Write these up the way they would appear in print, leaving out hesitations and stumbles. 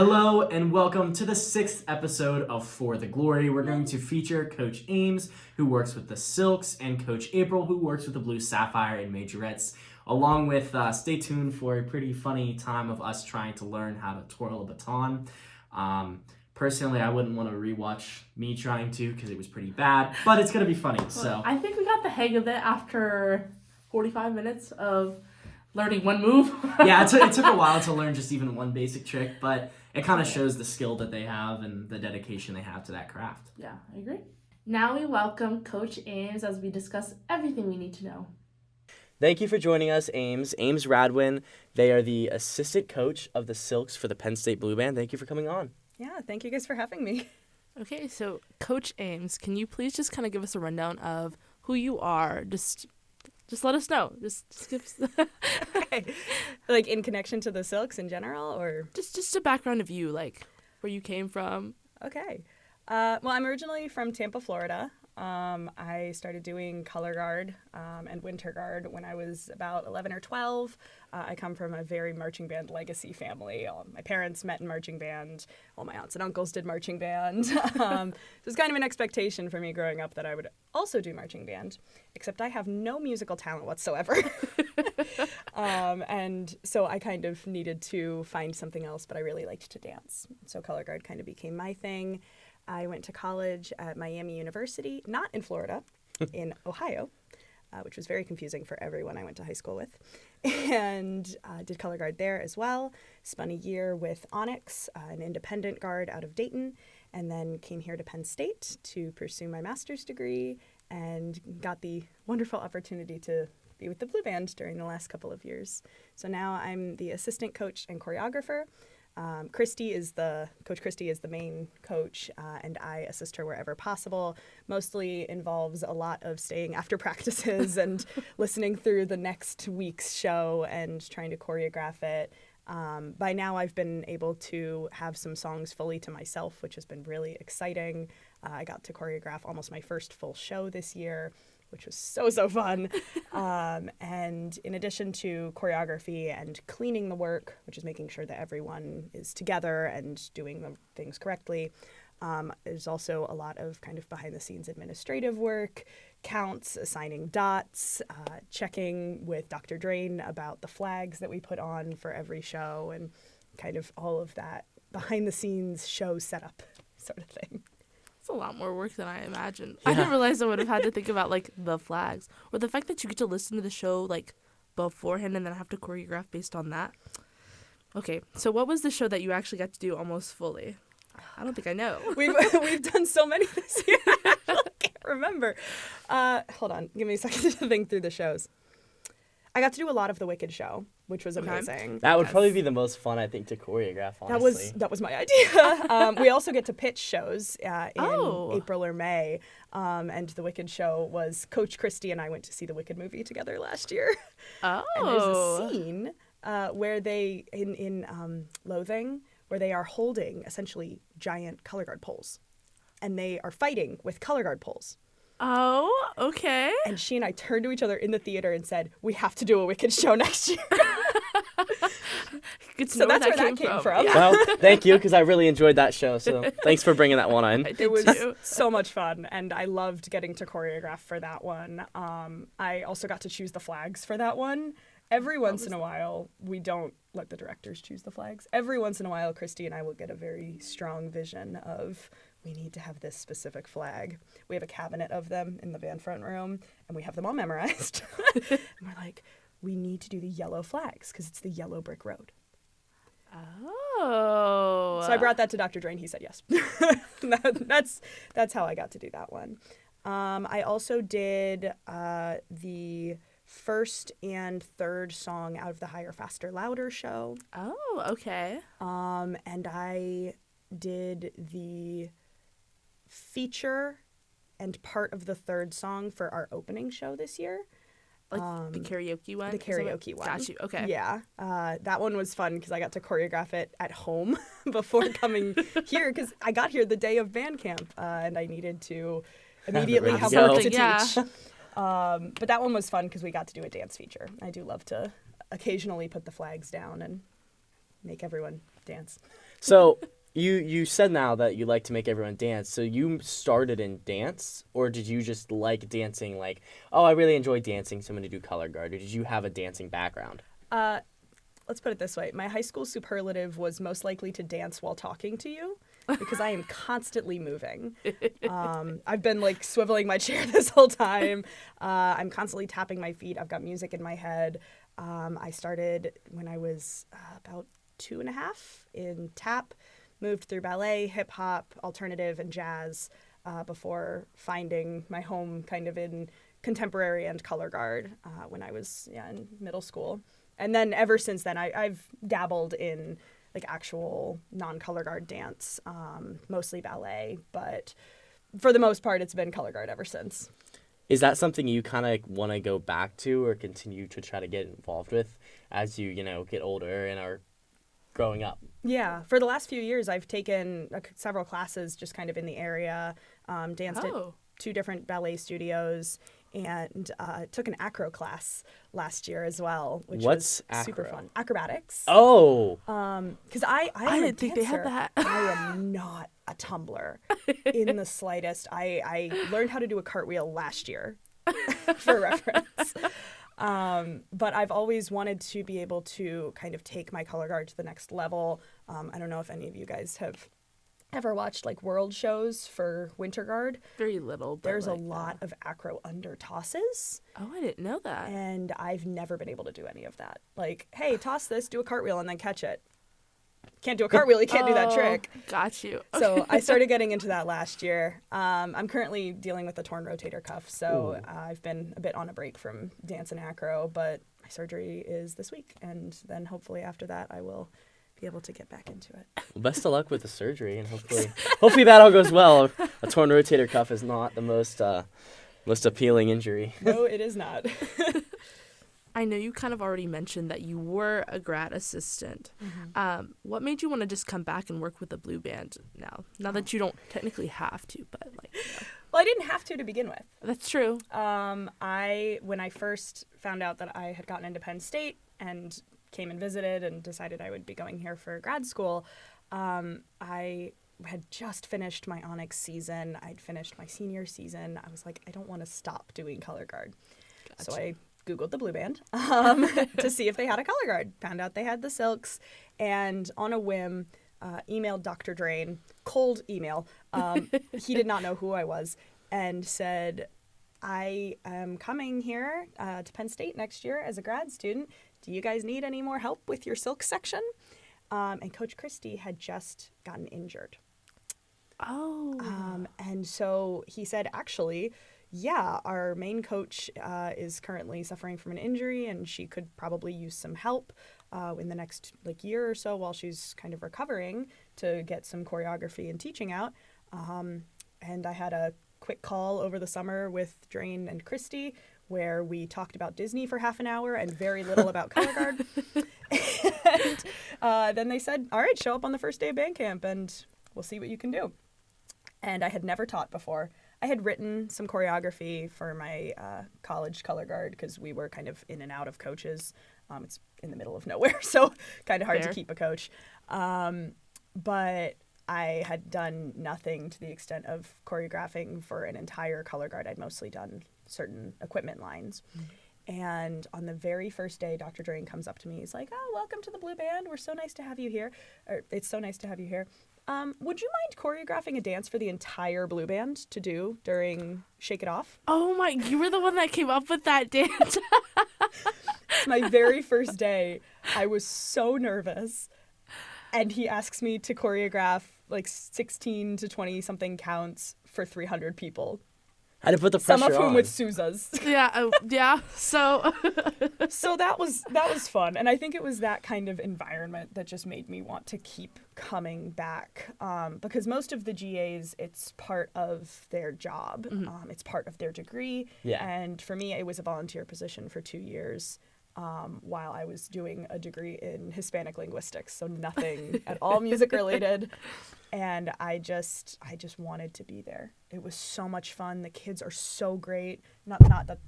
Hello and welcome to the 6th episode of For the Glory. We're going to feature Coach Ames, who works with the Silks, and Coach April, who works with the Blue Sapphire and Majorettes, along with, stay tuned for a pretty funny time of us trying to learn how to twirl a baton. Personally, I wouldn't want to rewatch me trying to because it was pretty bad, but it's going to be funny. So I think we got the hang of it after 45 minutes of learning one move. Yeah, it took a while to learn just even one basic trick, but it kind of shows the skill that they have and the dedication they have to that craft. Yeah, I agree. Now we welcome Coach Ames as we discuss everything we need to know. Thank you for joining us, Ames. Ames Radwan. They are the assistant coach of the Silks for the Penn State Blue Band. Thank you for coming on. Yeah, thank you guys for having me. Okay, so Coach Ames, can you please just kind of give us a rundown of who you are? Just let us know. Just give us Okay. Like in connection to the Silks in general, or? just a background of you, like where you came from. Okay. Well, I'm originally from Tampa, Florida. I started doing color guard and winter guard when I was about 11 or 12. I come from a very marching band legacy family. My parents met in marching band. All my aunts and uncles did marching band. It was kind of an expectation for me growing up that I would also do marching band, except I have no musical talent whatsoever. And so I kind of needed to find something else, but I really liked to dance. So color guard kind of became my thing. I went to college at Miami University, not in Florida, in Ohio, which was very confusing for everyone I went to high school with, and did color guard there as well. Spun a year with Onyx, an independent guard out of Dayton, and then came here to Penn State to pursue my master's degree and got the wonderful opportunity to be with the Blue Band during the last couple of years. So now I'm the assistant coach and choreographer. Coach Christy is the main coach, and I assist her wherever possible. Mostly involves a lot of staying after practices and listening through the next week's show and trying to choreograph it. By now I've been able to have some songs fully to myself, which has been really exciting. I got to choreograph almost my first full show this year, which was so fun. And in addition to choreography and cleaning the work, which is making sure that everyone is together and doing the things correctly, there's also a lot of kind of behind-the-scenes administrative work, counts, assigning dots, checking with Dr. Drain about the flags that we put on for every show, and kind of all of that behind-the-scenes show setup sort of thing. It's a lot more work than I imagined. Yeah. I didn't realize I would have had to think about, like, the flags. Or the fact that you get to listen to the show, like, beforehand and then have to choreograph based on that. Okay, so what was the show that you actually got to do almost fully? I don't think I know. We've done so many this year. I can't remember. Hold on. Give me a second to think through the shows. I got to do a lot of the Wicked show, which was amazing. That would probably be the most fun, I think, to choreograph, honestly. That was my idea. We also get to pitch shows in April or May, and the Wicked show was Coach Christy and I went to see the Wicked movie together last year. Oh. And there's a scene where they, in Loathing, where they are holding, essentially, giant color guard poles. And they are fighting with color guard poles. Oh, okay. And she and I turned to each other in the theater and said, we have to do a Wicked show next year. So that's where that came from. Yeah. Well, thank you, because I really enjoyed that show, so thanks for bringing that one on. It was so much fun, and I loved getting to choreograph for that one. I also got to choose the flags for that one. Every once in a while, we don't let the directors choose the flags. Every once in a while, Christy and I will get a very strong vision of, we need to have this specific flag. We have a cabinet of them in the band front room, and we have them all memorized. And we're like, we need to do the yellow flags, because it's the yellow brick road. Oh. So I brought that to Dr. Drain. He said yes. That's how I got to do that one. I also did the first and third song out of the Higher, Faster, Louder show. Oh, okay. And I did the feature and part of the third song for our opening show this year. Like the karaoke one? The karaoke one. Got you, okay. Yeah. That one was fun because I got to choreograph it at home before coming here, because I got here the day of band camp, and I needed to immediately have work to teach. But that one was fun because we got to do a dance feature. I do love to occasionally put the flags down and make everyone dance. So you said now that you like to make everyone dance. So you started in dance, or did you just like dancing? Like, oh, I really enjoy dancing, so I'm gonna do color guard. Or did you have a dancing background? Let's put it this way. My high school superlative was most likely to dance while talking to you because I am constantly moving. I've been like swiveling my chair this whole time. I'm constantly tapping my feet. I've got music in my head. I started when I was about 2.5 in tap, moved through ballet, hip hop, alternative, and jazz before finding my home kind of in contemporary and color guard when I was in middle school. And then ever since then, I've dabbled in like actual non-color guard dance, mostly ballet, but for the most part, it's been color guard ever since. Is that something you kind of want to go back to or continue to try to get involved with as you get older and are growing up? Yeah, for the last few years, I've taken several classes just kind of in the area, danced at 2 different ballet studios, and took an acro class last year as well, which was super fun. Acrobatics. Oh. Because I didn't think they had that. I am not a tumbler in the slightest. I learned how to do a cartwheel last year, for reference. But I've always wanted to be able to kind of take my color guard to the next level. I don't know if any of you guys have ever watched like world shows for winter guard. Very little, but there's a lot of acro under tosses. Oh, I didn't know that. And I've never been able to do any of that. Like, hey, toss this, do a cartwheel, and then catch it. Can't do a cartwheel, you can't do that trick. Got you. So I started getting into that last year. I'm currently dealing with a torn rotator cuff, so I've been a bit on a break from dance and acro, but my surgery is this week, and then hopefully after that I will be able to get back into it. Well, best of luck with the surgery, and hopefully that all goes well. A torn rotator cuff is not the most appealing injury. No, it is not. I know you kind of already mentioned that you were a grad assistant. Mm-hmm. What made you want to just come back and work with the blue band now? Now that you don't technically have to, but like. Well, I didn't have to begin with. That's true. When I first found out that I had gotten into Penn State and came and visited and decided I would be going here for grad school, I had just finished my Onyx season. I'd finished my senior season. I was like, I don't want to stop doing color guard. Gotcha. So I Googled the blue band to see if they had a color guard. Found out they had the Silks, and on a whim, emailed Dr. Drain, cold email. He did not know who I was, and said, I am coming here to Penn State next year as a grad student. Do you guys need any more help with your Silk section? And Coach Christie had just gotten injured. Oh. And so he said, actually, yeah, our main coach is currently suffering from an injury, and she could probably use some help in the next year or so while she's kind of recovering to get some choreography and teaching out. And I had a quick call over the summer with Drain and Christy where we talked about Disney for half an hour and very little about color guard. And then they said, all right, show up on the first day of band camp and we'll see what you can do. And I had never taught before. I had written some choreography for my college color guard because we were kind of in and out of coaches. It's in the middle of nowhere, so kind of hard to keep a coach. But I had done nothing to the extent of choreographing for an entire color guard. I'd mostly done certain equipment lines. And on the very first day, Dr. Drain comes up to me. He's like, oh, welcome to the blue band. We're so nice to have you here. Or, it's so nice to have you here. Would you mind choreographing a dance for the entire blue band to do during Shake It Off? Oh my, you were the one that came up with that dance. My very first day, I was so nervous. And he asks me to choreograph 16 to 20 something counts for 300 people. How to put the pressure on. Some of whom with Sousa's. Yeah. So that was fun, and I think it was that kind of environment that just made me want to keep coming back. Because most of the GAs, it's part of their job. Mm-hmm. It's part of their degree. Yeah. And for me, it was a volunteer position for 2 years. While I was doing a degree in Hispanic linguistics, so nothing at all music related. And I just wanted to be there. It was so much fun. The kids are so great. Not that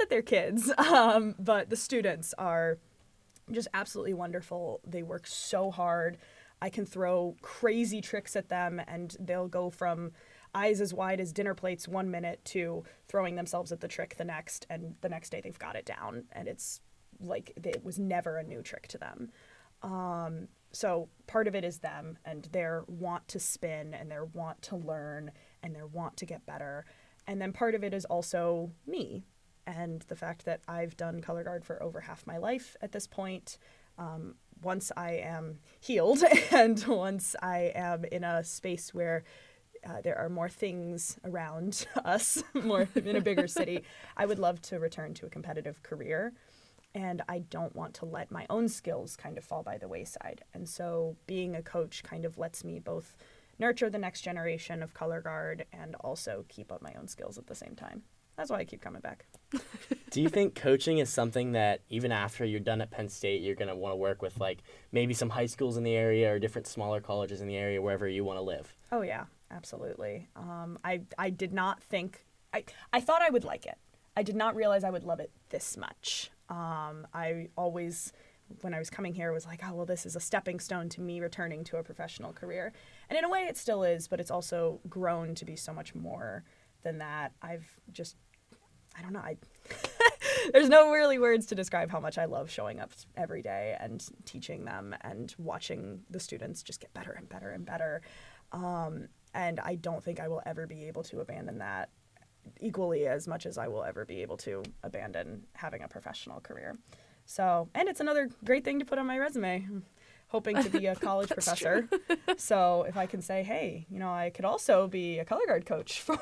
they're kids, but the students are just absolutely wonderful. They work so hard. I can throw crazy tricks at them, and they'll go from eyes as wide as dinner plates 1 minute to throwing themselves at the trick the next, and the next day they've got it down, and it's like it was never a new trick to them. So part of it is them and their want to spin and their want to learn and their want to get better. And then part of it is also me and the fact that I've done color guard for over half my life at this point. Once I am healed and once I am in a space where there are more things around us, more in a bigger city, I would love to return to a competitive career. And I don't want to let my own skills kind of fall by the wayside. And so being a coach kind of lets me both nurture the next generation of color guard and also keep up my own skills at the same time. That's why I keep coming back. Do you think coaching is something that even after you're done at Penn State, you're going to want to work with like maybe some high schools in the area or different smaller colleges in the area, wherever you want to live? Oh, yeah, absolutely. I did not think, I thought I would like it. I did not realize I would love it this much. I always, when I was coming here, was like, oh, well, this is a stepping stone to me returning to a professional career. And in a way it still is, but it's also grown to be so much more than that. I've just, I don't know, there's no really words to describe how much I love showing up every day and teaching them and watching the students just get better and better and better. And I don't think I will ever be able to abandon that equally as much as I will ever be able to abandon having a professional career. So, and it's another great thing to put on my resume. I'm hoping to be a college professor. So if I can say, hey, you know, I could also be a color guard coach for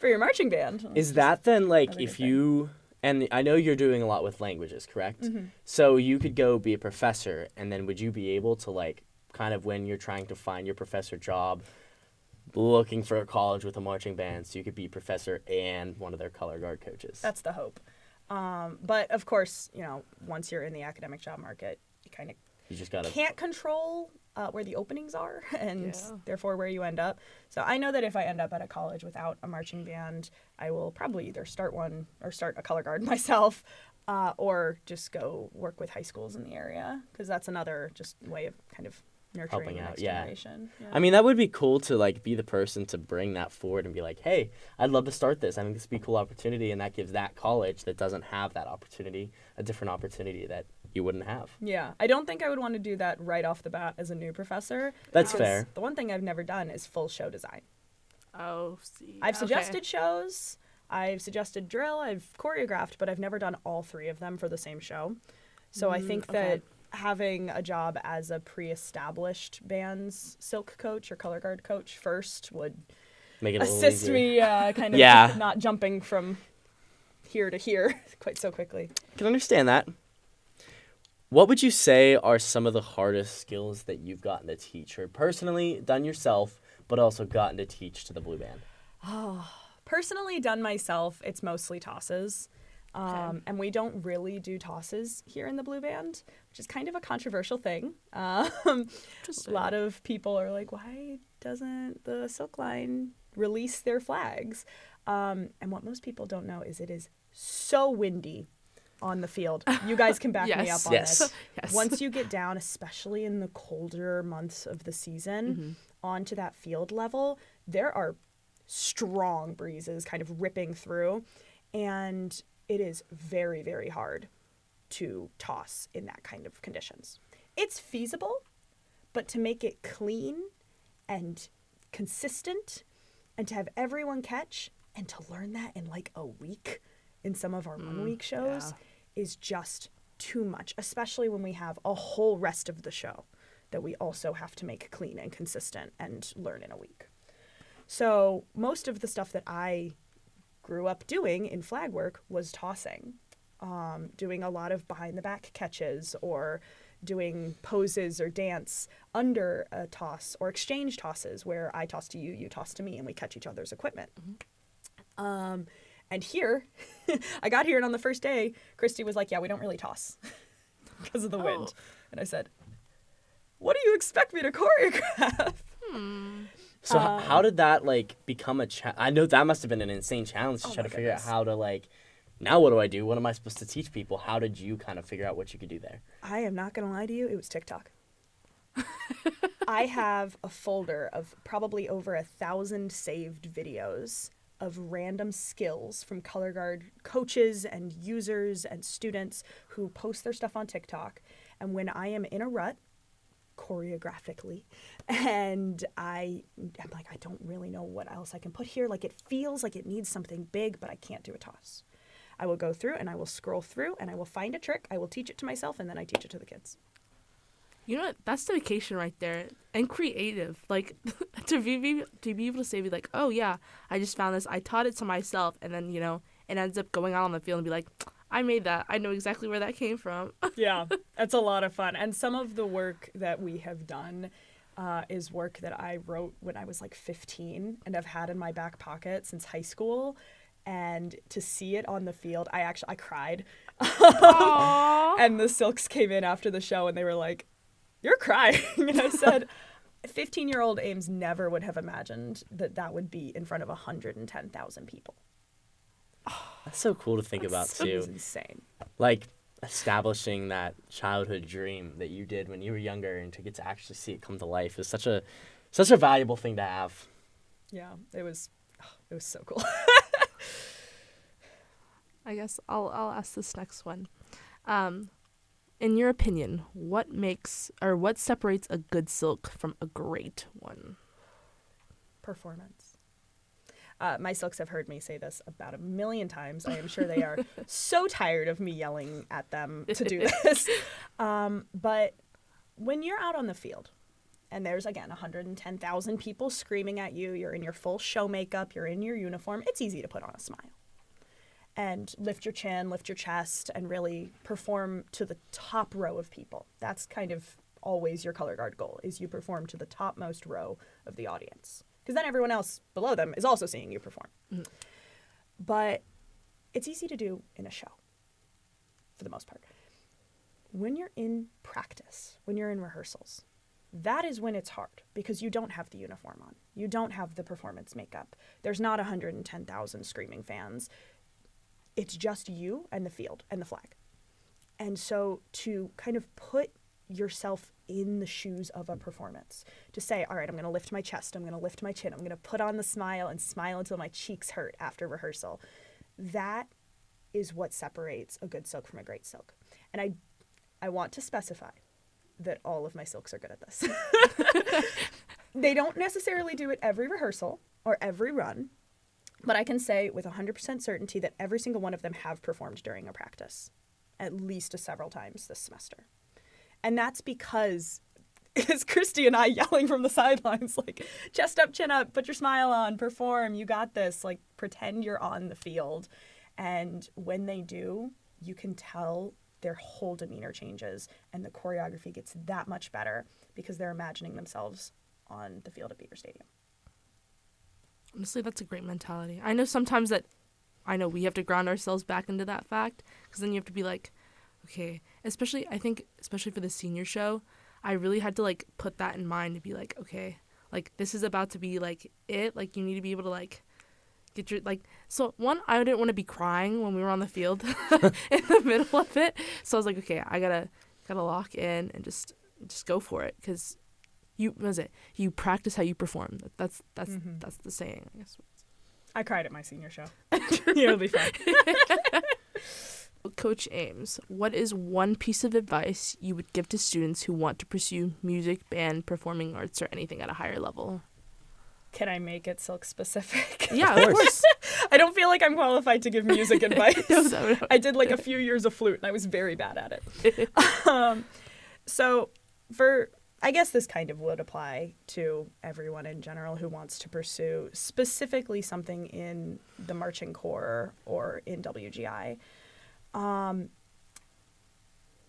your marching band. Is that then like if thing. you, and I know you're doing a lot with languages, correct? Mm-hmm. So you could go be a professor, and then would you be able to like kind of when you're trying to find your professor job, looking for a college with a marching band, so you could be professor and one of their color guard coaches? That's the hope. But of course, you know, once you're in the academic job market, you kind of can't control where the openings are and therefore where you end up. So I know that if I end up at a college without a marching band, I will probably either start one or start a color guard myself, or just go work with high schools in the area, because that's another just way of kind of nurturing helping the out, next yeah. generation. Yeah. I mean, that would be cool to like be the person to bring that forward and be like, hey, I'd love to start this. I think this would be a cool opportunity, and that gives that college that doesn't have that opportunity a different opportunity that you wouldn't have. Yeah, I don't think I would want to do that right off the bat as a new professor. That's because fair. The one thing I've never done is full show design. Oh, see. I've suggested shows, I've suggested drill, I've choreographed, but I've never done all three of them for the same show. So I think that having a job as a pre-established band's silk coach or color guard coach first would Make it a little assist easier. me kind of not jumping from here to here quite so quickly. I can understand that. What would you say are some of the hardest skills that you've gotten to teach, or personally done yourself, but also gotten to teach to the blue band? Personally done myself, it's mostly tosses. And we don't really do tosses here in the blue band, which is kind of a controversial thing. A lot of people are like, why doesn't the silk line release their flags? And what most people don't know is it is so windy on the field. You guys can back me up on this. Yes. Once you get down, especially in the colder months of the season, onto that field level, there are strong breezes kind of ripping through, and it is very, very hard to toss in that kind of conditions. It's feasible, but to make it clean and consistent and to have everyone catch and to learn that in like a week in some of our 1 week shows is just too much, especially when we have a whole rest of the show that we also have to make clean and consistent and learn in a week. So most of the stuff that I grew up doing in flag work was tossing, doing a lot of behind the back catches or doing poses or dance under a toss or exchange tosses where I toss to you, you toss to me, and we catch each other's equipment. And here, I got here and on the first day, Christy was like, yeah, we don't really toss because of the wind. And I said, what do you expect me to choreograph? So how did that like become a challenge? I know that must have been an insane challenge to try to figure out how to like now what do I do? What am I supposed to teach people? How did you kind of figure out what you could do there? I am not going to lie to you. It was TikTok. I have a folder of probably over 1,000 saved videos of random skills from color guard coaches and users and students who post their stuff on TikTok. And when I am in a rut, choreographically, and I'm like, I don't really know what else I can put here. Like, it feels like it needs something big, but I can't do a toss. I will go through and I will scroll through and I will find a trick. I will teach it to myself and then I teach it to the kids. You know what? That's dedication right there, and creative. Like to be able to say, be like, oh yeah, I just found this. I taught it to myself, and then it ends up going out on the field and be like, I made that. I know exactly where that came from. Yeah, that's a lot of fun. And some of the work that we have done is work that I wrote when I was like 15 and I've had in my back pocket since high school. And to see it on the field, I cried. And the Silks came in after the show and they were like, "You're crying." And I said, 15-year-old Ames never would have imagined that would be in front of 110,000 people. That's so cool to think about, too. It was insane. Like, establishing that childhood dream that you did when you were younger and to get to actually see it come to life is such a valuable thing to have. Yeah, it was so cool. I guess I'll ask this next one. In your opinion, what separates a good silk from a great one? Performance. My Silks have heard me say this about 1 million times. I am sure they are so tired of me yelling at them to do this. But when you're out on the field and there's, again, 110,000 people screaming at you, you're in your full show makeup, you're in your uniform, it's easy to put on a smile and lift your chin, lift your chest, and really perform to the top row of people. That's kind of always your color guard goal, is you perform to the topmost row of the audience. Because then everyone else below them is also seeing you perform. Mm-hmm. But it's easy to do in a show, for the most part. When you're in practice, when you're in rehearsals, that is when it's hard because you don't have the uniform on. You don't have the performance makeup. There's not 110,000 screaming fans. It's just you and the field and the flag. And so to kind of put yourself in the shoes of a performance, to say, all right, I'm going to lift my chest, I'm going to lift my chin, I'm going to put on the smile and smile until my cheeks hurt after rehearsal. That is what separates a good silk from a great silk. And I want to specify that all of my silks are good at this. They don't necessarily do it every rehearsal or every run, but I can say with 100% certainty that every single one of them have performed during a practice, at least several times this semester. And that's because it's Christy and I yelling from the sidelines, like, chest up, chin up, put your smile on, perform, you got this, like, pretend you're on the field. And when they do, you can tell their whole demeanor changes and the choreography gets that much better because they're imagining themselves on the field at Beaver Stadium. Honestly, that's a great mentality. I know sometimes we have to ground ourselves back into that fact because then you have to be like, okay, especially for the senior show, I really had to like put that in mind to be like, okay, like this is about to be like it, like you need to be able to like get your like. So one, I didn't want to be crying when we were on the field in the middle of it, so I was like, okay, I gotta lock in and just go for it because you practice how you perform. That's the saying, I guess. I cried at my senior show. It'll be fine. Coach Ames, what is one piece of advice you would give to students who want to pursue music, band, performing arts, or anything at a higher level? Can I make it silk specific? Yeah, of course. I don't feel like I'm qualified to give music advice. No. I did like a few years of flute and I was very bad at it. So I guess this kind of would apply to everyone in general who wants to pursue specifically something in the marching corps or in WGI.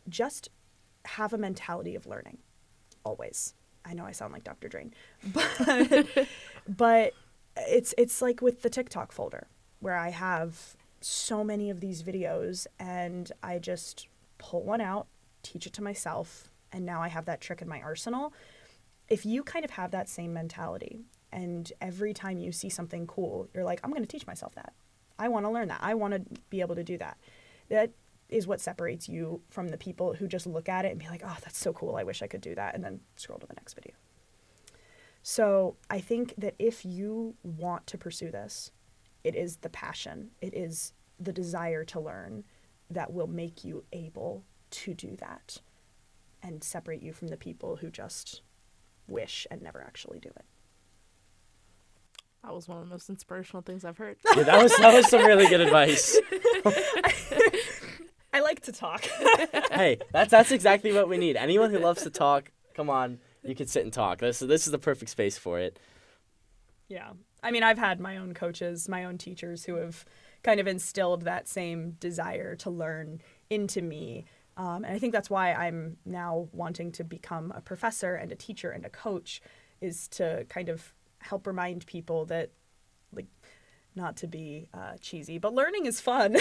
Just have a mentality of learning, always. I know I sound like Dr. Drain, but it's like with the TikTok folder where I have so many of these videos and I just pull one out, teach it to myself, and now I have that trick in my arsenal. If you kind of have that same mentality and every time you see something cool, you're like, I'm going to teach myself that. I want to learn that. I want to be able to do that. That is what separates you from the people who just look at it and be like, oh, that's so cool. I wish I could do that. And then scroll to the next video. So I think that if you want to pursue this, it is the passion. It is the desire to learn that will make you able to do that and separate you from the people who just wish and never actually do it. That was one of the most inspirational things I've heard. Yeah, that was some really good advice. I like to talk. Hey, that's exactly what we need. Anyone who loves to talk, come on, you can sit and talk. This is the perfect space for it. Yeah. I mean, I've had my own coaches, my own teachers who have kind of instilled that same desire to learn into me. And I think that's why I'm now wanting to become a professor and a teacher and a coach, is to kind of help remind people that, like, not to be cheesy, but learning is fun,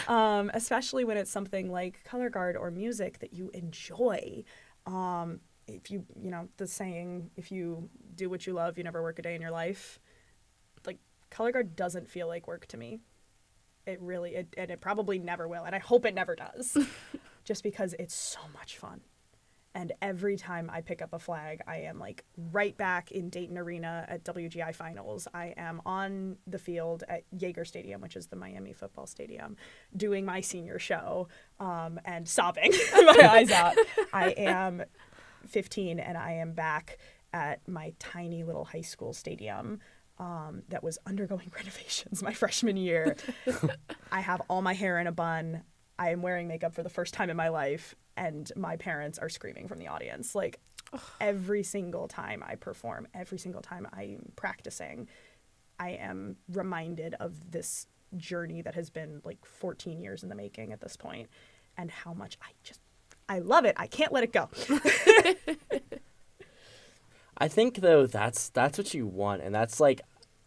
especially when it's something like color guard or music that you enjoy. If you know, the saying, if you do what you love, you never work a day in your life. Like, color guard doesn't feel like work to me. It really, and it probably never will. And I hope it never does, just because it's so much fun. And every time I pick up a flag, I am like right back in Dayton Arena at WGI Finals. I am on the field at Yager Stadium, which is the Miami football stadium, doing my senior show and sobbing my eyes out. I am 15 and I am back at my tiny little high school stadium that was undergoing renovations my freshman year. I have all my hair in a bun. I am wearing makeup for the first time in my life, and my parents are screaming from the audience. Like, every single time I perform, every single time I'm practicing, I am reminded of this journey that has been like 14 years in the making at this point, and how much I love it. I can't let it go. I think, though, that's what you want, and that's like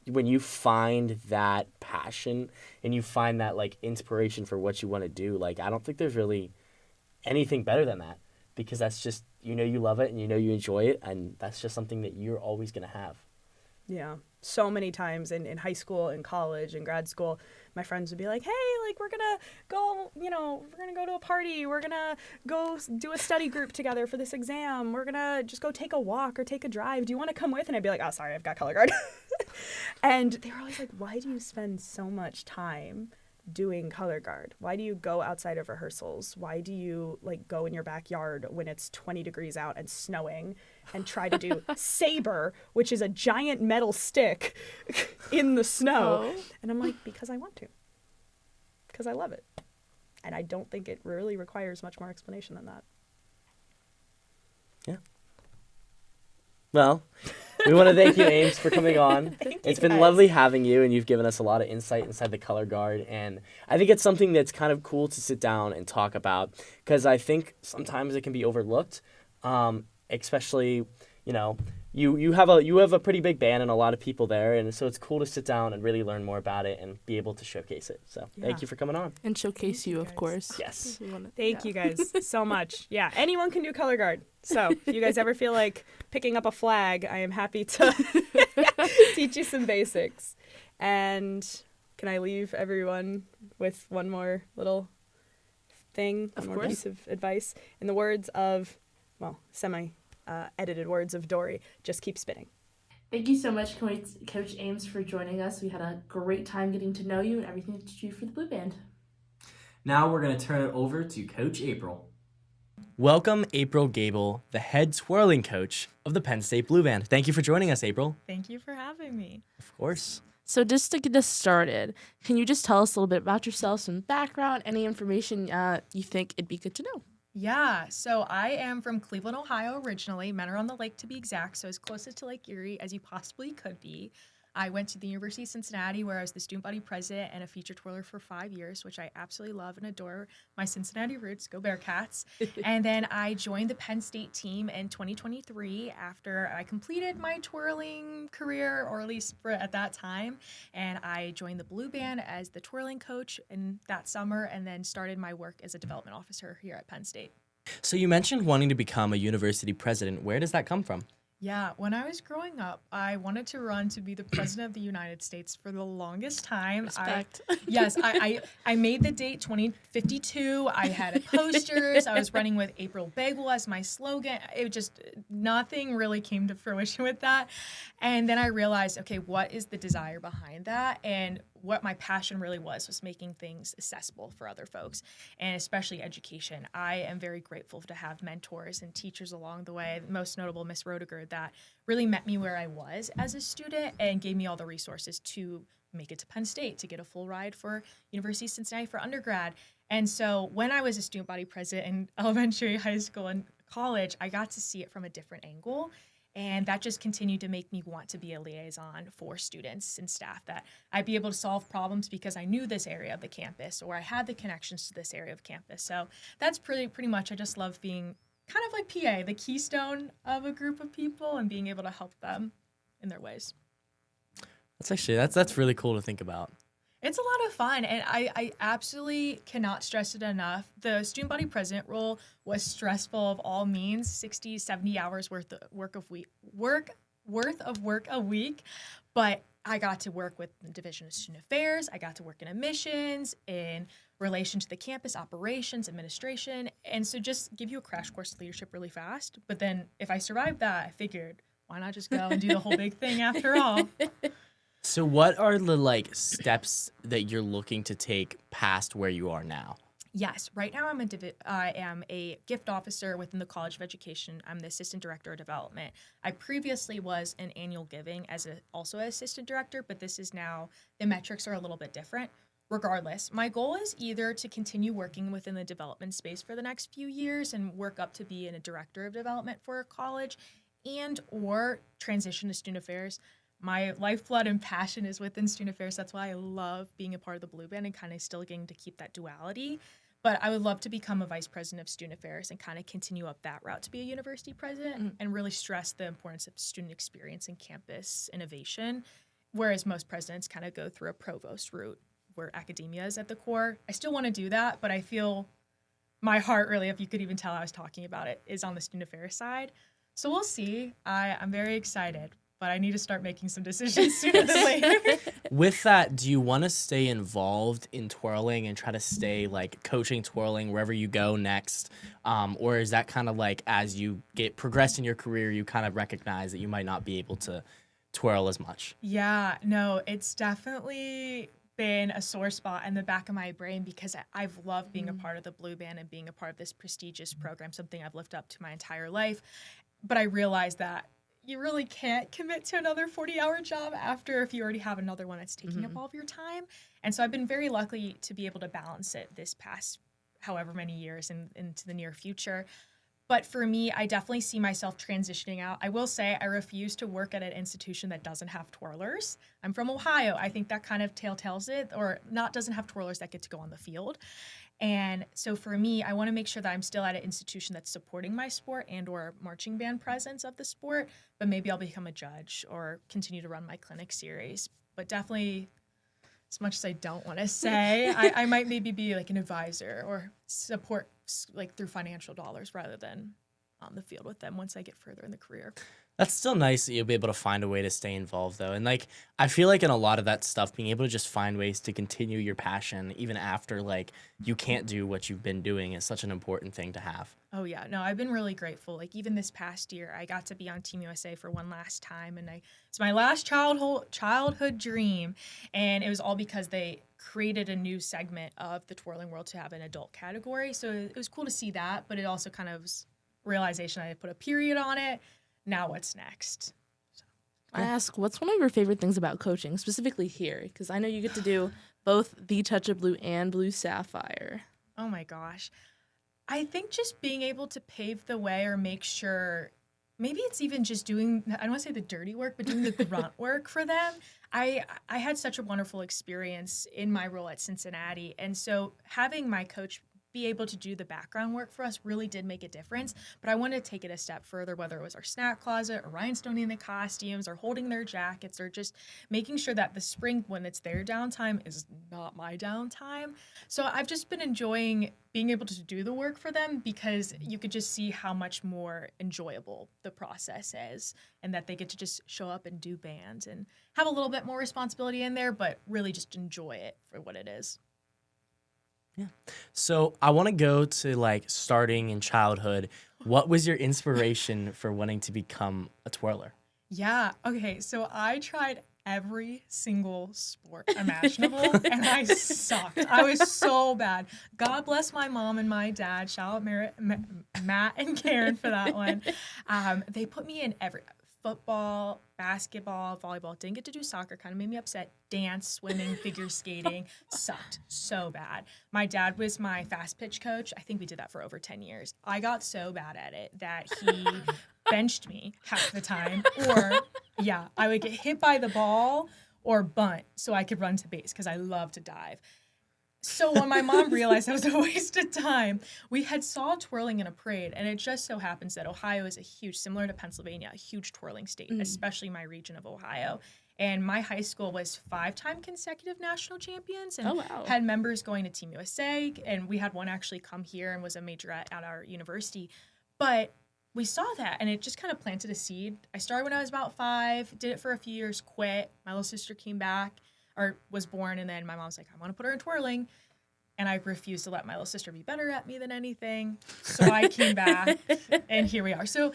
when you find that passion and you find that like inspiration for what you want to do. Like, I don't think there's really anything better than that, because that's just, you know, you love it and you know you enjoy it, and that's just something that you're always going to have. Yeah. So many times in high school and college and grad school, my friends would be like, hey, like, we're going to go, you know, we're going to go to a party. We're going to go do a study group together for this exam. We're going to just go take a walk or take a drive. Do you want to come with? And I'd be like, oh, sorry, I've got color guard. And they were always like, why do you spend so much time doing color guard? Why do you go outside of rehearsals? Why do you like go in your backyard when it's 20 degrees out and snowing and try to do saber, which is a giant metal stick in the snow? Oh. And I'm like, because I want to. Because I love it. And I don't think it really requires much more explanation than that. Yeah. Well, we want to thank you, Ames, for coming on. It's been lovely having you, and you've given us a lot of insight inside the color guard. And I think it's something that's kind of cool to sit down and talk about, because I think sometimes it can be overlooked, especially, you know, you have a pretty big band and a lot of people there, and so it's cool to sit down and really learn more about it and be able to showcase it. So thank you for coming on. And showcase you, of course. Yes. Thank you guys so much. Yeah, anyone can do color guard. So if you guys ever feel like picking up a flag, I am happy to teach you some basics. And can I leave everyone with one more little thing, one more piece of advice? In the words of, well, edited words of Dory, just keep spinning. Thank you so much, Coach Ames, for joining us. We had a great time getting to know you and everything that you do for the Blue Band. Now we're going to turn it over to Coach April. Welcome, April Gable, the head twirling coach of the Penn State Blue Band. Thank you for joining us, April. Thank you for having me. Of course. So just to get us started, can you just tell us a little bit about yourself, some background, any information you think it'd be good to know? Yeah, so I am from Cleveland, Ohio originally, Mentor-on-the-Lake to be exact, so as closest to Lake Erie as you possibly could be. I went to the University of Cincinnati, where I was the student body president and a feature twirler for 5 years, which I absolutely love and adore. My Cincinnati roots, go Bearcats. And then I joined the Penn State team in 2023 after I completed my twirling career, or at least at that time. And I joined the Blue Band as the twirling coach in that summer, and then started my work as a development officer here at Penn State. So you mentioned wanting to become a university president. Where does that come from? Yeah, when I was growing up, I wanted to run to be the president of the United States for the longest time. Respect. I made the date 2052. I had posters. I was running with April Bagel as my slogan. It just, nothing really came to fruition with that. And then I realized, okay, what is the desire behind that? And what my passion really was making things accessible for other folks, and especially education. I am very grateful to have mentors and teachers along the way, most notable Miss Roediger, that really met me where I was as a student and gave me all the resources to make it to Penn State, to get a full ride for University of Cincinnati for undergrad. And so when I was a student body president in elementary, high school, and college, I got to see it from a different angle. And that just continued to make me want to be a liaison for students and staff, that I'd be able to solve problems because I knew this area of the campus, or I had the connections to this area of campus. So that's pretty much, I just love being kind of like PA, the keystone of a group of people, and being able to help them in their ways. That's really cool to think about. It's a lot of fun, and I absolutely cannot stress it enough. The student body president role was stressful of all means, 60, 70 hours worth of work a week, but I got to work with the Division of Student Affairs. I got to work in admissions, in relation to the campus operations, administration, and so just give you a crash course in leadership really fast. But then if I survived that, I figured, why not just go and do the whole big thing after all? So what are the steps that you're looking to take past where you are now? Yes, right now I am a gift officer within the College of Education. I'm the assistant director of development. I previously was in annual giving also an assistant director, but this is now, the metrics are a little bit different. Regardless, my goal is either to continue working within the development space for the next few years and work up to be a director of development for a college, and or transition to student affairs. My lifeblood and passion is within student affairs. That's why I love being a part of the Blue Band and kind of still getting to keep that duality. But I would love to become a vice president of student affairs and kind of continue up that route to be a university president and really stress the importance of student experience and campus innovation, whereas most presidents kind of go through a provost route where academia is at the core. I still want to do that, but I feel my heart really, if you could even tell I was talking about it, is on the student affairs side. So we'll see. I'm very excited, but I need to start making some decisions sooner than later. With that, do you want to stay involved in twirling and try to stay coaching twirling wherever you go next? Or is that kind of as you get progressed in your career, you kind of recognize that you might not be able to twirl as much? Yeah, no, it's definitely been a sore spot in the back of my brain because I've loved being a part of the Blue Band and being a part of this prestigious program, something I've lived up to my entire life. But I realized that you really can't commit to another 40-hour job if you already have another one that's taking up all of your time. And so I've been very lucky to be able to balance it this past however many years into the near future. But for me, I definitely see myself transitioning out. I will say I refuse to work at an institution that doesn't have twirlers. I'm from Ohio. I think that kind of telltales it, or doesn't have twirlers that get to go on the field. And so for me, I want to make sure that I'm still at an institution that's supporting my sport and or marching band presence of the sport, but maybe I'll become a judge or continue to run my clinic series. But definitely, as much as I don't want to say, I might maybe be an advisor or support through financial dollars rather than on the field with them once I get further in the career. That's still nice that you'll be able to find a way to stay involved, though. And, I feel in a lot of that stuff, being able to just find ways to continue your passion, even after, you can't do what you've been doing, is such an important thing to have. Oh, yeah. No, I've been really grateful. Even this past year, I got to be on Team USA for one last time, and it's my last childhood dream. And it was all because they created a new segment of the twirling world to have an adult category. So it was cool to see that, but it also kind of was realization I had put a period on it. Now what's next? I ask, what's one of your favorite things about coaching, specifically here? Because I know you get to do both the Touch of Blue and Blue Sapphire. Oh my gosh. I think just being able to pave the way or make sure, maybe it's even just doing, I don't want to say the dirty work, but doing the grunt work for them. I had such a wonderful experience in my role at Cincinnati. And so having my coach be able to do the background work for us really did make a difference. But I wanted to take it a step further, whether it was our snack closet or rhinestoning the costumes or holding their jackets or just making sure that the spring, when it's their downtime, is not my downtime. So I've just been enjoying being able to do the work for them because you could just see how much more enjoyable the process is and that they get to just show up and do bands and have a little bit more responsibility in there, but really just enjoy it for what it is. Yeah. So I want to go to like starting in childhood. What was your inspiration for wanting to become a twirler? Yeah. Okay. So I tried every single sport imaginable and I sucked. I was so bad. God bless my mom and my dad. Shout out Matt and Karen for that one. They put me in every football, basketball, volleyball. Didn't get to do soccer. Kind of made me upset. Dance, swimming, figure skating. Sucked so bad. My dad was my fast pitch coach. I think we did that for over 10 years. I got so bad at it that he benched me half the time. Or, yeah, I would get hit by the ball or bunt so I could run to base because I love to dive. So when my mom realized that was a waste of time, we had saw twirling in a parade, and it just so happens that Ohio is a huge, similar to Pennsylvania, a huge twirling state, especially my region of Ohio. And my high school was 5-time consecutive national champions and had members going to Team USA, and we had one actually come here and was a majorette at our university. But we saw that, and it just kind of planted a seed. I started when I was about 5, did it for a few years, quit. My little sister came back, or was born, and then my mom was like, I want to put her in twirling. And I refused to let my little sister be better at me than anything. So I came back, and here we are. So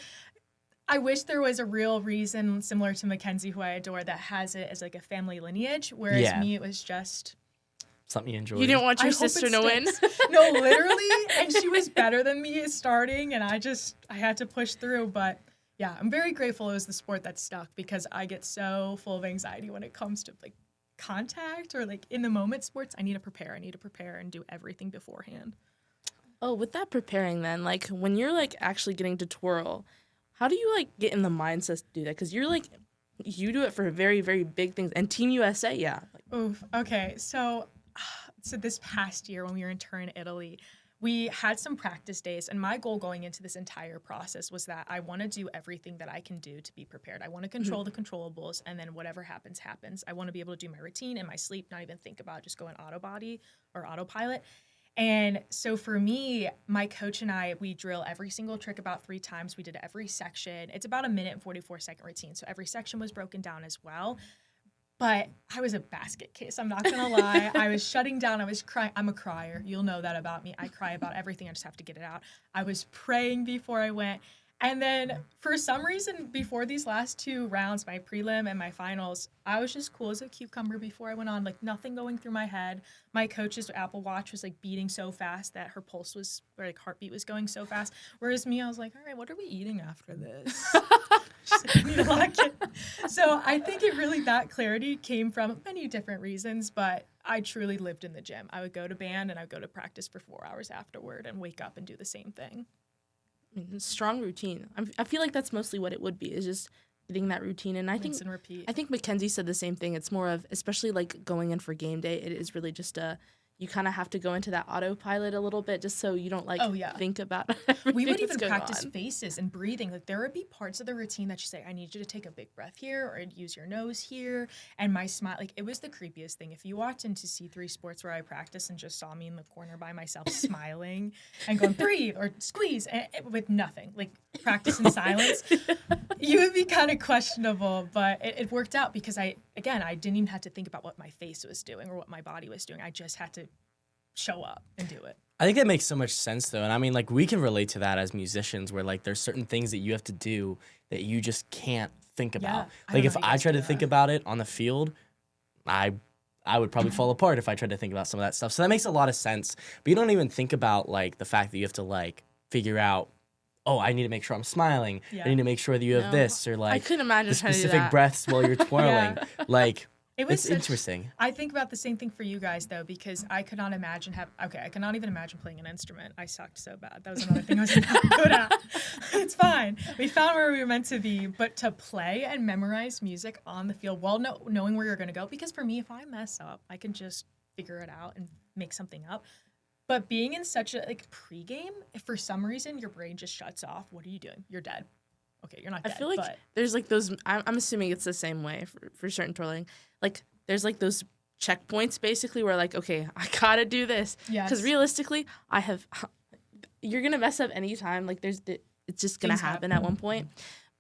I wish there was a real reason, similar to Mackenzie, who I adore, that has it as like a family lineage, whereas me, it was just something you enjoyed. You didn't want your sister to win? No, literally. And she was better than me at starting, and I had to push through. But yeah, I'm very grateful it was the sport that stuck because I get so full of anxiety when it comes to like contact or like in the moment sports. I need to prepare and do everything beforehand. Oh, with that preparing then, like when you're like actually getting to twirl, how do you like get in the mindset to do that? Because you're like, you do it for very, very big things. And Team USA, yeah. Oof. Okay. So this past year when we were in Turin, Italy, we had some practice days, and my goal going into this entire process was that I want to do everything that I can do to be prepared. I want to control the controllables, and then whatever happens, happens. I want to be able to do my routine and my sleep, not even think about just going auto body or autopilot. And so for me, my coach and I, we drill every single trick about 3 times. We did every section. It's about a 1 and 44-second routine. So every section was broken down as well. But I was a basket case. I'm not going to lie. I was shutting down. I was crying. I'm a crier. You'll know that about me. I cry about everything. I just have to get it out. I was praying before I went. And then for some reason, before these last 2 rounds, my prelim and my finals, I was just cool as a cucumber before I went on, like nothing going through my head. My coach's Apple Watch was like beating so fast that her pulse was, or like heartbeat was going so fast. Whereas me, I was like, all right, what are we eating after this? She's like, I need to lock it. So I think that clarity came from many different reasons, but I truly lived in the gym. I would go to band and I would go to practice for 4 hours afterward and wake up and do the same thing. Strong routine. I feel like that's mostly what it would be, is just getting that routine. And Rinse and repeat. I think Mackenzie said the same thing. It's more of, especially like going in for game day, it is really just you kind of have to go into that autopilot a little bit just so you don't like think about everything. We would even that's going practice on. faces and breathing. Like there would be parts of the routine that you say, I need you to take a big breath here or use your nose here. And my smile, like it was the creepiest thing. If you walked into C3 Sports where I practice and just saw me in the corner by myself smiling and going breathe or squeeze with nothing, like practice in silence, you would be kind of questionable. But it worked out because I didn't even have to think about what my face was doing or what my body was doing. I just had to show up and do it. I think that makes so much sense though. And I mean, like we can relate to that as musicians where like there's certain things that you have to do that you just can't think about. Like if I try to think about it on the field, I would probably fall apart if I tried to think about some of that stuff. So that makes a lot of sense. But you don't even think about like the fact that you have to like figure out, oh, I need to make sure I'm smiling. Yeah. I need to make sure that you have this or like I couldn't imagine the trying to do specific that. breaths while you're twirling. Like it's such, interesting. I think about the same thing for you guys though, because I could not imagine I could not even imagine playing an instrument. I sucked so bad. That was another thing I was not good at. It's fine. We found where we were meant to be, but to play and memorize music on the field while knowing where you're going to go, because for me, if I mess up, I can just figure it out and make something up. But being in such a like pregame, if for some reason your brain just shuts off, what are you doing? You're dead. Okay, you're not I dead. feel like but there's like those. I'm assuming it's the same way for certain twirling. Like there's like those checkpoints basically where like, okay, I gotta do this. Yes. Because realistically, you're gonna mess up anytime. Like it's just gonna Things happen at one point.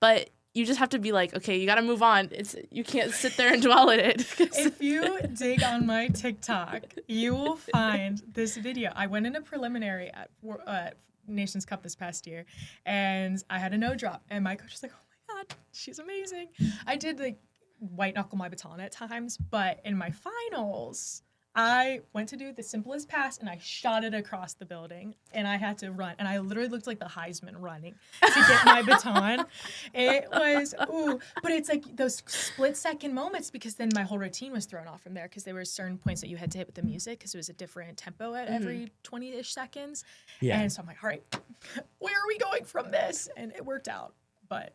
But you just have to be like, okay, you gotta move on. You can't sit there and dwell in it. if you dig on my TikTok, you will find this video. I went in a preliminary at Nations Cup this past year, and I had a no drop, and my coach was like, "Oh my god, she's amazing." I did like white knuckle my baton at times, but in my finals, I went to do the simplest pass, and I shot it across the building, and I had to run, and I literally looked like the Heisman running to get my baton. It was, but it's like those split-second moments, because then my whole routine was thrown off from there, because there were certain points that you had to hit with the music, because it was a different tempo at every 20-ish seconds. Yeah. And so I'm like, all right, where are we going from this? And it worked out, but...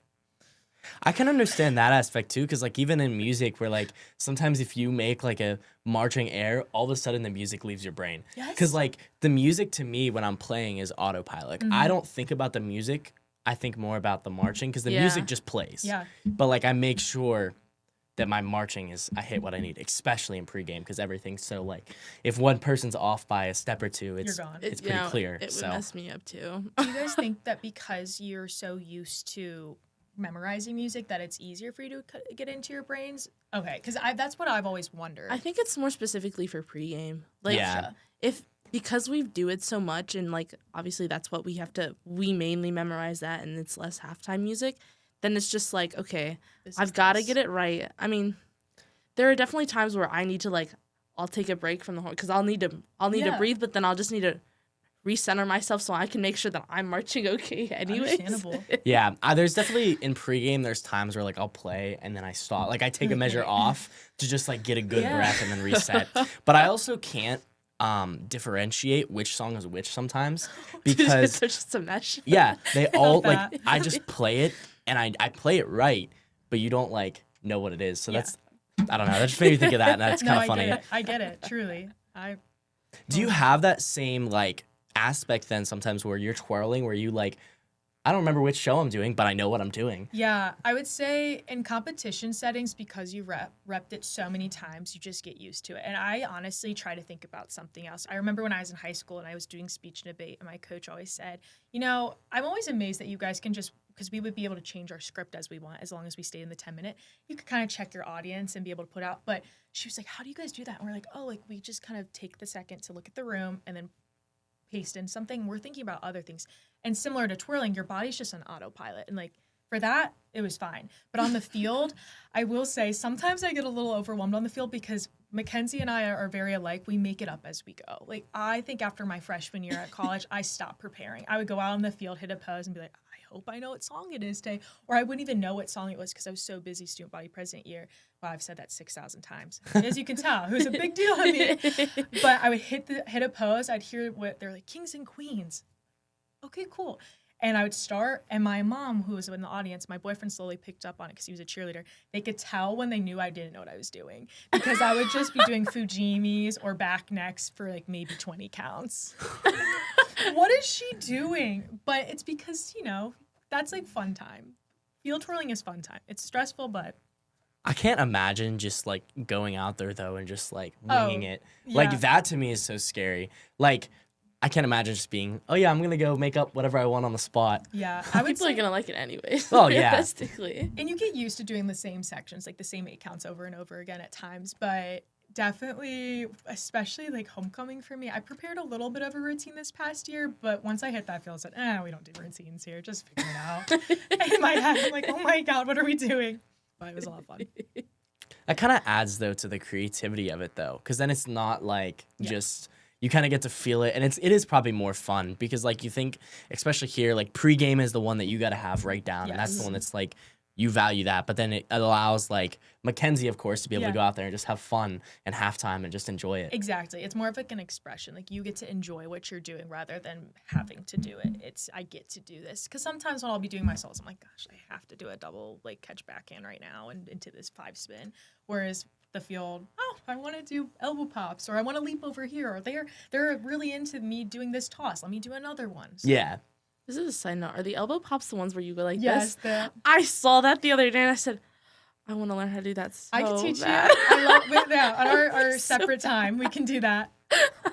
I can understand that aspect too, because like even in music, where like sometimes if you make like a marching air, all of a sudden the music leaves your brain. Yes. Because like the music to me when I'm playing is autopilot. I don't think about the music. I think more about the marching, because the music just plays. Yeah. But like I make sure that my marching I hit what I need, especially in pregame, because everything's so like if one person's off by a step or two, it's You're gone. it's pretty clear. It would So mess me up too. Do you guys think that because you're so used to memorizing music that it's easier for you to get into your brains? Okay, because that's what I've always wondered. I think it's more specifically for pregame. Like, Yeah. because we do it so much, and like obviously that's what we mainly memorize that, and it's less halftime music. Then it's just like, okay, I've got to get it right. I mean, there are definitely times where I need to like, I'll take a break from the horn, because I'll need to breathe, but then I'll just need to recenter myself so I can make sure that I'm marching okay anyways. Understandable. yeah, there's definitely in pregame. There's times where like I'll play and then I stop. Like I take a measure off to just like get a good breath and then reset. But I also can't differentiate which song is which sometimes, because They're just a mesh. yeah, they all that. like I just play it and I play it right, but you don't like know what it is. So that's I don't know. That just made me think of that, and that's kind of funny. I get it. Truly. Do you have that same like aspect then sometimes where you're twirling, where you like, I don't remember which show I'm doing, but I know what I'm doing? Yeah, I would say in competition settings, because you repped it so many times, you just get used to it. And I honestly try to think about something else. I remember when I was in high school and I was doing speech and debate, and my coach always said, I'm always amazed that you guys can just, because we would be able to change our script as we want, as long as we stay in the 10-minute. You could kind of check your audience and be able to put out. But she was like, how do you guys do that? And we're like, we just kind of take the second to look at the room and then paste in something. We're thinking about other things. And similar to twirling, your body's just on autopilot. And like for that, it was fine. But on the field, I will say sometimes I get a little overwhelmed on the field, because Mackenzie and I are very alike. We make it up as we go. Like I think after my freshman year at college, I stopped preparing. I would go out on the field, hit a pose, and be like, I hope I know what song it is today. Or I wouldn't even know what song it was, because I was so busy student body president year. Wow, I've said that 6,000 times. As you can tell, it was a big deal to me. But I would hit a pose. I'd hear what they're like, kings and queens. Okay, cool. And I would start, and my mom, who was in the audience, my boyfriend slowly picked up on it because he was a cheerleader. They could tell when they knew I didn't know what I was doing, because I would just be doing Fujimis or back necks for like maybe 20 counts. What is she doing? But it's because, that's like fun time. Field twirling is fun time. It's stressful, but I can't imagine just like going out there though and just like winging it. yeah. Like that to me is so scary. Like I can't imagine just being, oh yeah, I'm gonna go make up whatever I want on the spot. yeah, I would People are say, gonna like it anyways. Oh, yeah. Realistically. and you get used to doing the same sections, like the same 8 counts over and over again at times, but definitely, especially like homecoming for me, I prepared a little bit of a routine this past year, but once I hit that field, I said, we don't do routines here, just figure it out. And in my head, I'm like, oh my God, what are we doing? But it was a lot of fun. That kind of adds though to the creativity of it though, because then it's not like just you kind of get to feel it, and it is probably more fun because like you think, especially here, like pregame is the one that you got to have right down, and that's the one that's like you value that, but then it allows like Mackenzie, of course, to be able to go out there and just have fun and halftime and just enjoy it. Exactly. It's more of like an expression. Like you get to enjoy what you're doing rather than having to do it. It's I get to do this. Because sometimes when I'll be doing my solos, I'm like, gosh, I have to do a double like catch backhand right now and into this 5 spin. Whereas the field, oh, I want to do elbow pops, or I want to leap over here, or they're really into me doing this toss. Let me do another one. So, Yeah. This is a side note. Are the elbow pops the ones where you go like yes, this? I saw that the other day and I said, I want to learn how to do that so I can teach bad. you. I love it. Yeah, on our separate time, we can do that.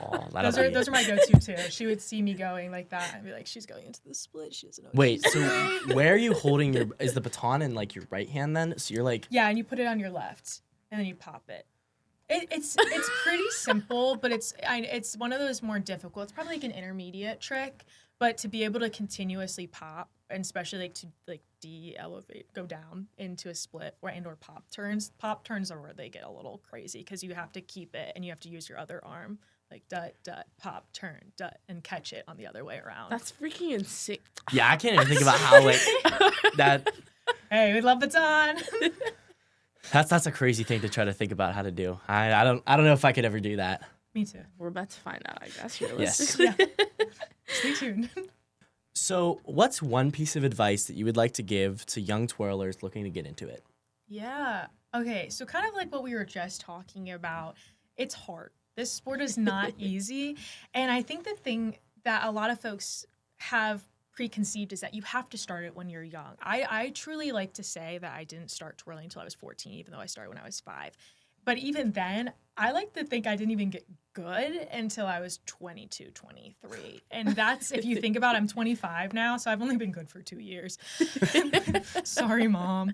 Oh, Those are my go-to too. She would see me going like that and be like, she's going into the split. She doesn't know. Wait, so where are you holding is the baton in like your right hand then? So you're like, yeah, and you put it on your left, and then you pop it. It's pretty simple, but it's one of those more difficult. It's probably like an intermediate trick, but to be able to continuously pop, and especially like to like de-elevate, go down into a split or pop turns. Pop turns are where they get a little crazy because you have to keep it and you have to use your other arm, like dut, pop, turn, dut, and catch it on the other way around. That's freaking insane. yeah, I can't even think about how like that. Hey, we love baton. That's a crazy thing to try to think about how to do. I don't know if I could ever do that. Me too. We're about to find out, I guess, Yes. realistically. Yeah. Stay tuned. So, what's one piece of advice that you would like to give to young twirlers looking to get into it? Yeah. Okay. So kind of like what we were just talking about, it's hard. This sport is not easy. And I think the thing that a lot of folks have preconceived is that you have to start it when you're young. I truly like to say that I didn't start twirling until I was 14, even though I started when I was 5. But even then, I like to think I didn't even get good until I was 22, 23. And that's, if you think about it, I'm 25 now, so I've only been good for 2 years. Sorry, Mom.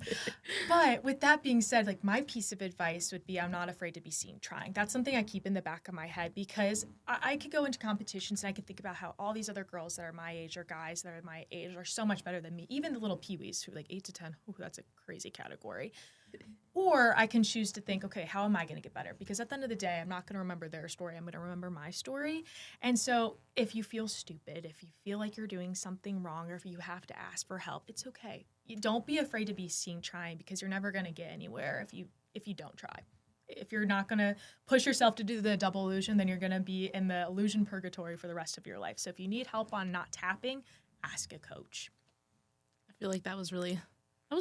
But with that being said, like my piece of advice would be I'm not afraid to be seen trying. That's something I keep in the back of my head because I could go into competitions and I could think about how all these other girls that are my age or guys that are my age are so much better than me. Even the little peewees who are like 8 to 10. Ooh, that's a crazy category. Or I can choose to think, okay, how am I going to get better? Because at the end of the day, I'm not going to remember their story. I'm going to remember my story. And so if you feel stupid, if you feel like you're doing something wrong, or if you have to ask for help, it's okay. You don't be afraid to be seen trying because you're never going to get anywhere if you don't try. If you're not going to push yourself to do the double illusion, then you're going to be in the illusion purgatory for the rest of your life. So if you need help on not tapping, ask a coach. I feel like that was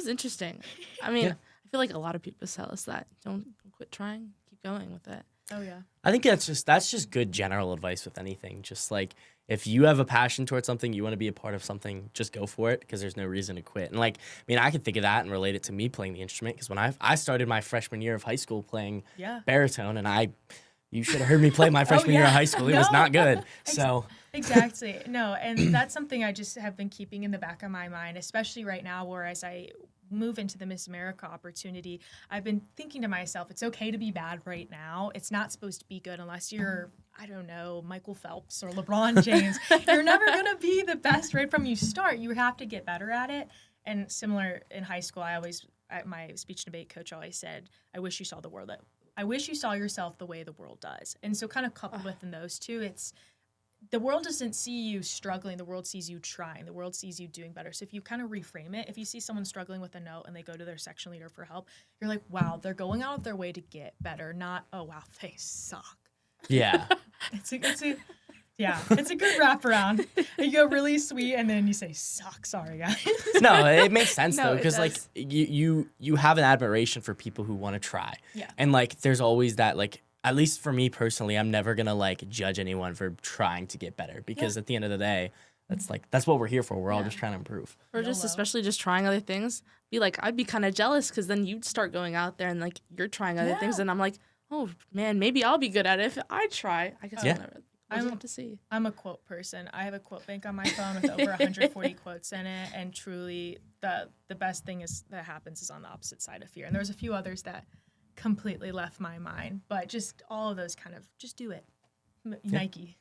interesting. I mean, I feel like a lot of people tell us that. Don't quit trying. Keep going with it. Oh, yeah. I think that's just good general advice with anything. Just like if you have a passion towards something, you want to be a part of something, just go for it because there's no reason to quit. And like, I mean, I can think of that and relate it to me playing the instrument because when I started my freshman year of high school playing baritone, and you should have heard me play my freshman year of high school. It was not good. So Exactly. No, and that's something I just have been keeping in the back of my mind, especially right now, whereas I move into the Miss America opportunity. I've been thinking to myself, it's okay to be bad right now. It's not supposed to be good unless you're, I don't know, Michael Phelps or LeBron James. You're never going to be the best right from you start. You have to get better at it. And similar in high school, my speech debate coach always said, I wish you saw yourself the way the world does. And so kind of coupled within those two, it's the world doesn't see you struggling. The world sees you trying. The world sees you doing better. So if you kind of reframe it, if you see someone struggling with a note and they go to their section leader for help, you're like, wow, they're going out of their way to get better, not, oh, wow, they suck. yeah. It's a good wraparound. You go really sweet and then you say, suck, sorry, guys. No, it makes sense No, though it because like does. you have an admiration for people who want to try. Yeah. And like there's always that like at least for me personally, I'm never going to like judge anyone for trying to get better because at the end of the day, that's what we're here for. We're all just trying to improve. Or just YOLO. especially just trying other things. I'd be kind of jealous because then you'd start going out there and like you're trying other things and I'm like, oh man, maybe I'll be good at it if I try. I guess we'll have to see. I'm a quote person. I have a quote bank on my phone with over 140 quotes in it, and truly the best thing that happens is on the opposite side of fear. And there's a few others that completely left my mind, but just all of those kind of just do it. Nike.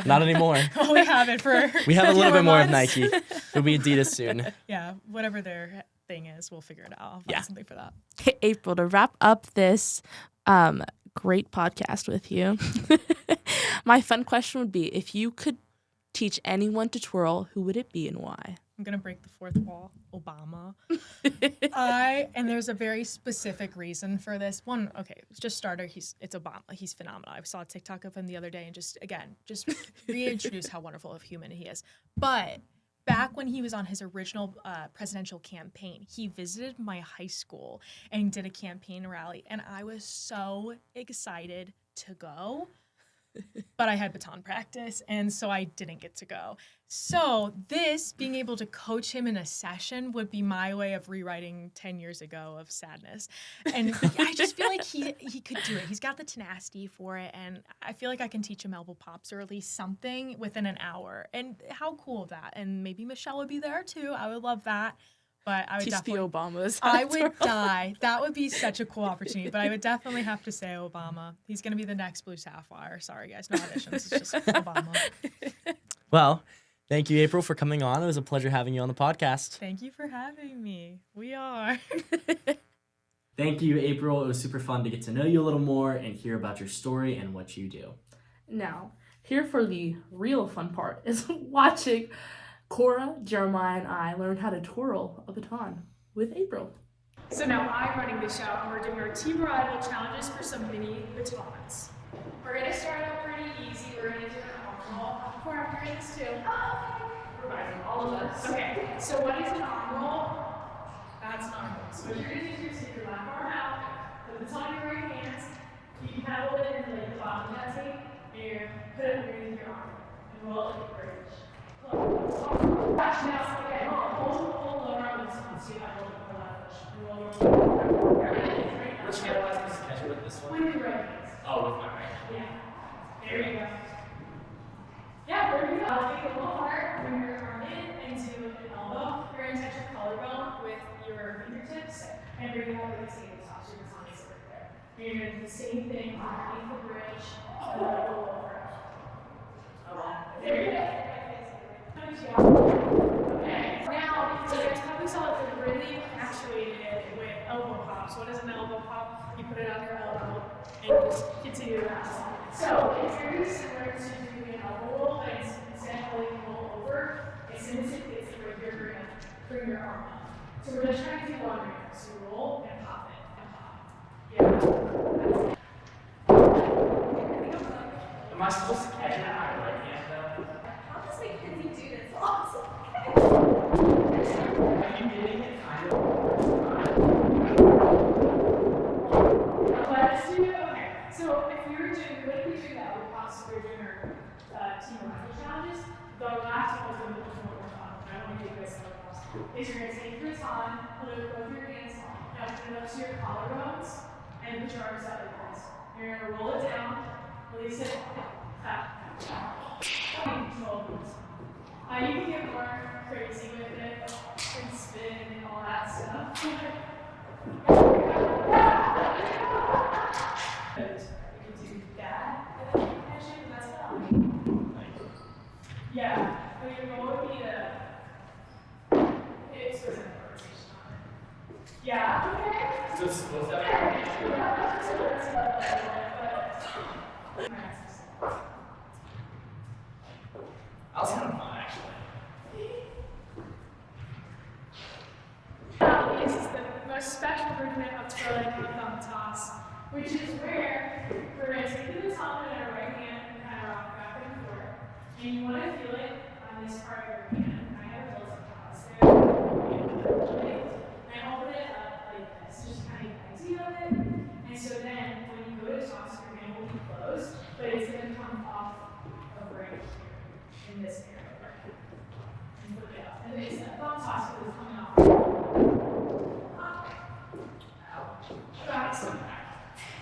Not anymore. Oh, we have it for. We have a little bit more of months. Nike. It'll be Adidas soon. Yeah, whatever their thing is, we'll figure it out. I'll find something for that. Hey, April, to wrap up this great podcast with you, my fun question would be, if you could teach anyone to twirl, who would it be and why? I'm gonna break the fourth wall. Obama. And there's a very specific reason for this. One, okay, just starter. It's Obama. He's phenomenal. I saw a TikTok of him the other day, and just reintroduce how wonderful of a human he is. But back when he was on his original presidential campaign, he visited my high school and did a campaign rally, and I was so excited to go. But I had baton practice, and so I didn't get to go. So this, being able to coach him in a session, would be my way of rewriting 10 years ago of sadness. And I just feel like he could do it. He's got the tenacity for it, and I feel like I can teach him elbow pops or at least something within an hour. And how cool is that? And maybe Michelle would be there too. I would love that. But I would Teach definitely, the Obamas. I would die. That would be such a cool opportunity. But I would definitely have to say Obama. He's going to be the next Blue Sapphire. Sorry, guys. No auditions. It's just Obama. Well, thank you, April, for coming on. It was a pleasure having you on the podcast. Thank you for having me. We are. Thank you, April. It was super fun to get to know you a little more and hear about your story and what you do. Now, here for the real fun part is watching Cora, Jeremiah, and I learn how to twirl a baton with April. So now I'm running the show, and we're doing our team rival challenges for some mini batons. We're gonna start out pretty easy. We're gonna do an arm roll. Cora, I'm doing this too. Revising all of us. Okay, so what is an arm roll? That's an arm roll. So what you're gonna do is take your left arm out, put the baton in your right hand. You can pedal it into like the bottom of that tape, and put it underneath your arm, and roll it like a bridge. Watch now, okay, hold lower on this one, so you have a little bit more leverage. Which hand am I supposed to catch it with this one? With your right hand. Oh, with my right hand. Yeah. There you go. Yeah, there you go. Take a little heart, bring your arm into an elbow. You're going to touch your collarbone with your fingertips and bring it up like a tabletop. So your baton is right there. You're going to do the same thing underneath the bridge and then go over. There you go. Okay. Now, so there's probably saw that they're really actuated with elbow pops. What is an elbow pop? You put it on your elbow and you just continue to rest. So it's very similar to doing an elbow roll, but instead of letting you roll over, it's right here, you're gonna bring your arm up. So we're just trying to do one right now. So roll and pop it and pop. Yeah. Am I supposed to catch it in my right hand though? How does Mackenzie do this? Awesome. Are you getting it kind of? Let's do, okay. So if we were doing, what if we do that with pops? We're doing our team rival challenges. The last one was going to be more fun. I don't want to do you guys so fast. Is you're going to take your baton, put it with both your hands, now put it up to your collarbones, and put your arms out like this. You're going to roll it down, release it, tap, tap. Control it. You can get more crazy with it, and spin and all that stuff. You can do that, and then you can catch it, and that's fun. Yeah, but your goal would be to hit sort of rotation on it. Yeah, okay. So it's supposed to have Yeah, so let's go that way, but That was kind of fun, actually. This is the most special version of twirling the thumb toss, which is where we're going to take the baton in our right hand and kind of rock back and forth. And you want to feel it on this part of your hand. I have built a toss there. And hold it up like this, just kind of get the idea of it. And so then when you go to toss, your hand will be closed, but it's going to come off of right here in this area. And put it up. And it's a thumb toss, but it's coming off.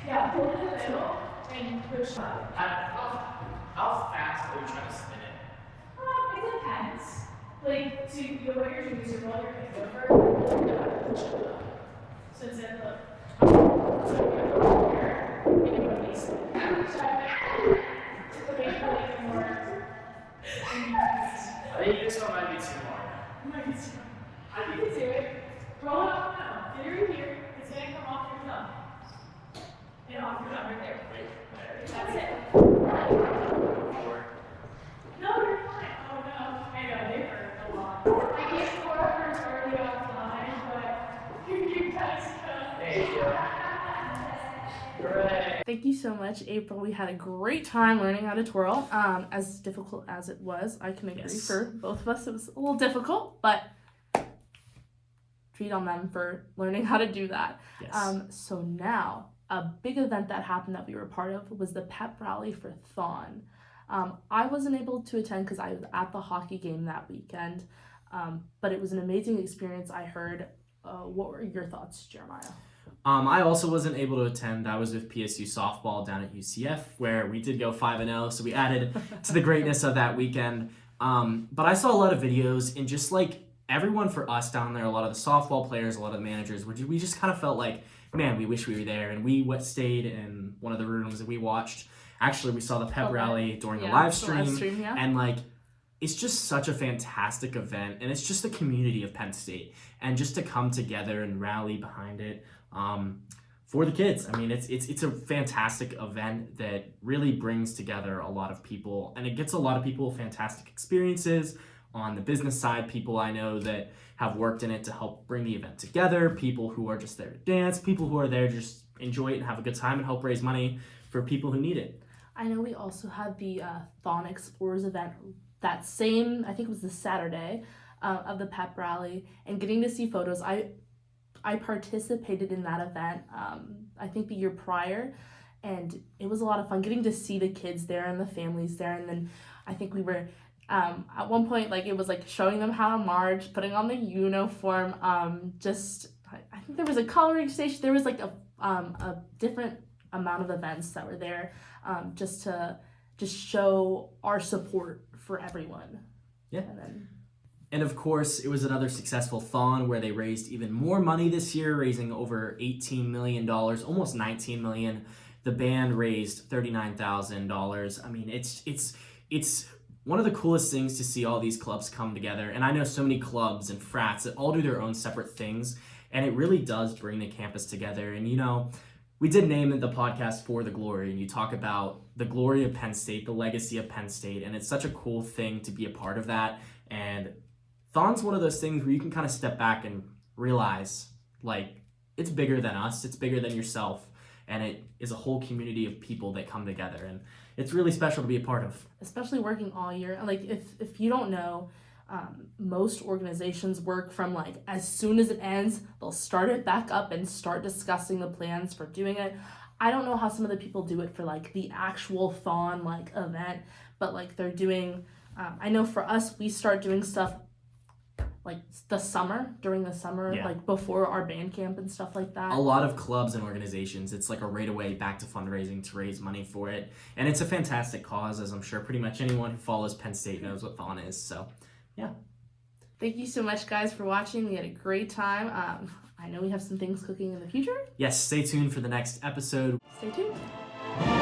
Yeah, pull it in the middle and push up. How fast are you trying to spin it? It depends. Like, so what you're doing is you roll your hands over, push it up. So instead of so you go here, and you release it. Okay, like more. I think this one might be too hard. I can do it. Roll it off now. Get it right here. It's going to come off your thumb. And off your thumb right there. That's it. No, you're fine. Oh no. I know, they hurt a lot. I guess Cora hurts already offline, but you guys go. Thank you. Thank you so much, April. We had a great time learning how to twirl. As difficult as it was, I can agree Yes. for both of us it was a little difficult, but treat on them for learning how to do that. Yes. So now, a big event that happened that we were part of was the pep rally for THON. I wasn't able to attend because I was at the hockey game that weekend, but it was an amazing experience, I heard. What were your thoughts, Jeremiah? I also wasn't able to attend. I was with PSU softball down at UCF, where we did go 5-0, so we added to the greatness of that weekend. But I saw a lot of videos, and just like everyone for us down there, a lot of the softball players, a lot of the managers, we just kind of felt like, man, we wish we were there. And we stayed in one of the rooms and we watched. Actually, we saw the pep rally during the live stream, and like, it's just such a fantastic event, and it's just the community of Penn State, and just to come together and rally behind it for the kids. I mean, it's a fantastic event that really brings together a lot of people, and it gets a lot of people fantastic experiences. On the business side, people I know that have worked in it to help bring the event together, people who are just there to dance, people who are there to just enjoy it and have a good time and help raise money for people who need it. I know we also had the THON Explorers event that same, I think it was the Saturday of the pep rally, and getting to see photos. I participated in that event, I think the year prior, and it was a lot of fun getting to see the kids there and the families there. And then I think we were, at one point, like, it was like showing them how to march, putting on the uniform, I think there was a coloring station. There was like a different amount of events that were there, just to show our support for everyone. Yeah. And And of course, it was another successful THON where they raised even more money this year, raising over $18 million, almost $19 million. The band raised $39,000. I mean, it's one of the coolest things to see all these clubs come together. And I know so many clubs and frats that all do their own separate things, and it really does bring the campus together. And, you know, we did name the podcast For the Glory, and you talk about the glory of Penn State, the legacy of Penn State, and it's such a cool thing to be a part of that. And THON's one of those things where you can kind of step back and realize, like, it's bigger than us, it's bigger than yourself, and it is a whole community of people that come together, and it's really special to be a part of. Especially working all year. Like, if you don't know, most organizations work from, like, as soon as it ends, they'll start it back up and start discussing the plans for doing it. I don't know how some of the people do it for, like, the actual THON, like, event, but, like, they're doing, I know for us, we start doing stuff like during the summer, Yeah. like before our band camp and stuff like that. A lot of clubs and organizations, it's like a right away back to fundraising to raise money for it. And it's a fantastic cause, as I'm sure pretty much anyone who follows Penn State knows what THON is. So, yeah. Thank you so much, guys, for watching. We had a great time. I know we have some things cooking in the future. Yes, stay tuned for the next episode. Stay tuned.